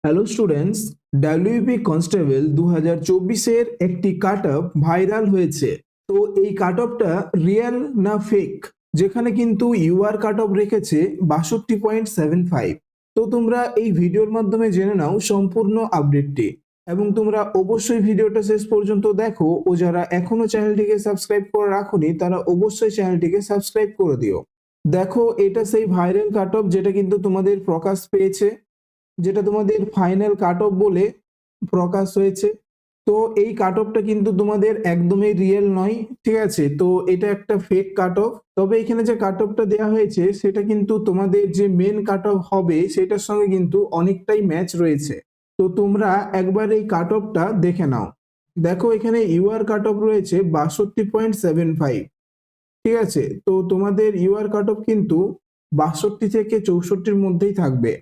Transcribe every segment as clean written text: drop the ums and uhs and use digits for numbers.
Hello students, WP constable 2024-এর একটি cut off viral হয়েছে। তো এই কাট অফটা রিয়েল না ফেক, যেখানে কিন্তু ইউআর কাট অফ রেখেছে 62.75। তো তোমরা এই ভিডিওর মাধ্যমে জেনে নাও সম্পূর্ণ আপডেটটি এবং তোমরা অবশ্যই ভিডিওটা শেষ পর্যন্ত দেখো, ও যারা এখনো চ্যানেলটিকে সাবস্ক্রাইব করে রাখোনি তারা অবশ্যই চ্যানেলটিকে সাবস্ক্রাইব করে দিও। দেখো, এটা সেই ভাইরাল কাট অফ যেটা কিন্তু তোমাদের প্রকাশ পেয়েছে, যেটা তোমাদের ফাইনাল কাট অফ বলে প্রকাশ হয়েছে। তো এই কাট অফটা কিন্তু তোমাদের একদমই রিয়েল নয়, ঠিক আছে? তো এটা একটা ফেক কাট অফ। তবে এখানে যে কাট অফটা দেওয়া হয়েছে সেটা কিন্তু তোমাদের যে মেন কাট অফ হবে সেটার সঙ্গে কিন্তু অনেকটাই ম্যাচ রয়েছে। তো তোমরা একবার এই কাট অফটা দেখে নাও। দেখো, এখানে ইউআর কাট অফ রয়েছে 62.75, ঠিক আছে? তো তোমাদের ইউআর কাট অফ কিন্তু 62 থেকে 64-র মধ্যেই থাকবে,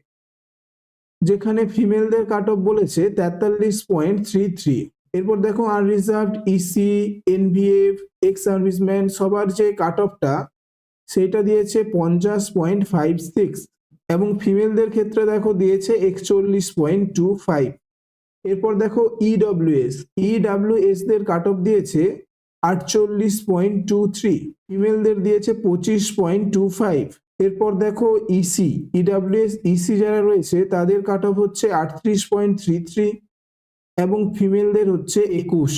যেখানে ফিমেলদের কাট অফ বলেছে 43.33। এরপর দেখো unreserved, EC, NVF, ex serviceman সবার যে কাট অফটা সেটা দিয়েছে 50.56 এবং ফিমেলদের ক্ষেত্রে দেখো দিয়েছে 41.25। এরপর দেখো ইডব্লিউএস দের কাট অফ দিয়েছে 48.23, ফিমেলদের দিয়েছে 25.25। এরপর দেখো ইসি যারা রয়েছে তাদের কাট অফ হচ্ছে 38.33 এবং ফিমেলদের হচ্ছে 21।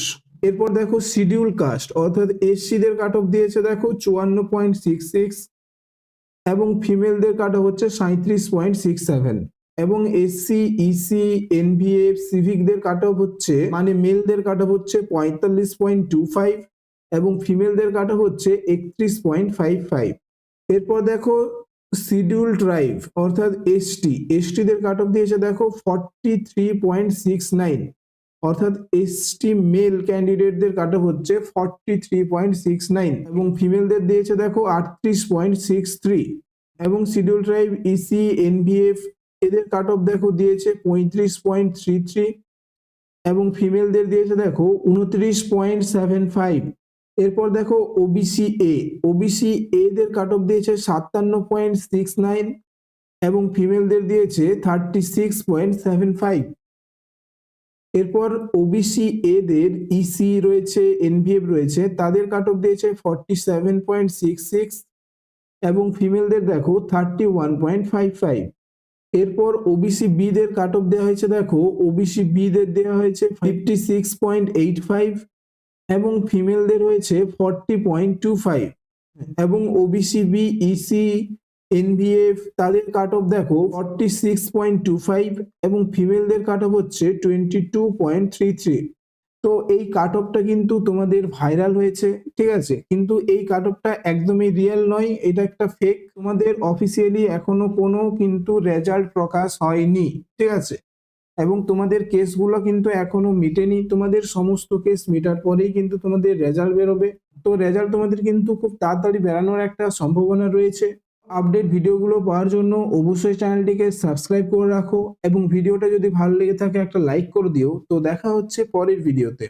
এরপর দেখো শিডিউল কাস্ট অর্থাৎ এসসি দের কাট অফ দিয়েছে দেখো 54.66 এবং ফিমেলদের কাট অফ হচ্ছে 37.67 এবং এসসি, ইসি, এনভিএফ, সিভিকদের কাট অফ হচ্ছে মানে মেলদের কাট অফ হচ্ছে 45.25 এবং ফিমেলদের কাট অফ হচ্ছে 31.55। এরপর দেখো শিডিউল ট্রাইব অর্থাৎ এসটিদের কাট অফ দিয়েছে দেখো 43.69 অর্থাৎ এসটি মেল ক্যান্ডিডেটদের কাট অফ হচ্ছে 43.69 এবং ফিমেলদের দিয়েছে দেখো 38.63 এবং শিডিউল ট্রাইব ইসি, এনভিএফ এদের কাট অফ দেখো দিয়েছে 35.33 এবং ফিমেলদের দিয়েছে দেখো 29.75। এরপর দেখো ওবিসি দের কাট অফ দিয়েছে 57.69 এবং ফিমেলদের দিয়েছে 36.75। এরপর ওবিসি দের ইসি রয়েছে, এনভিএফ রয়েছে, তাদের কাট অফ দিয়েছে 47.66 এবং ফিমেলদের দেখো 31.55। এরপর ওবিসি দের কাট অফ দেওয়া হয়েছে দেখো, ওবিসি দের দেওয়া হয়েছে 56.85 এবং ফিমেলদের হয়েছে 40.25 এবং ওবিসি ইসি, এনভিএফ তাদের কাট অফ দেখো 46.25 এবং ফিমেলদের কাট অফ হচ্ছে 22.33। তো এই কাট অফটা কিন্তু তোমাদের ভাইরাল হয়েছে, ঠিক আছে? কিন্তু এই কাট অফটা একদমই রিয়েল নয়, এটা একটা ফেক। তোমাদের অফিসিয়ালি এখনো কোনো কিন্তু রেজাল্ট প্রকাশ হয়নি, ঠিক আছে? এবং তোমাদের কেসগুলো কিন্তু এখনো মিটেনি। তোমাদের সমস্ত কেস মেটার পরেই কিন্তু তোমাদের রেজাল্ট বেরোবে। তো রেজাল্ট তোমাদের কিন্তু খুব তাড়াতাড়ি বেরানোর একটা সম্ভাবনা রয়েছে। আপডেট ভিডিওগুলো পাওয়ার জন্য অবশ্যই চ্যানেলটিকে সাবস্ক্রাইব করে রাখো এবং ভিডিওটা যদি ভালো লেগে থাকে একটা লাইক করে দিও। তো দেখা হচ্ছে পরের ভিডিওতে।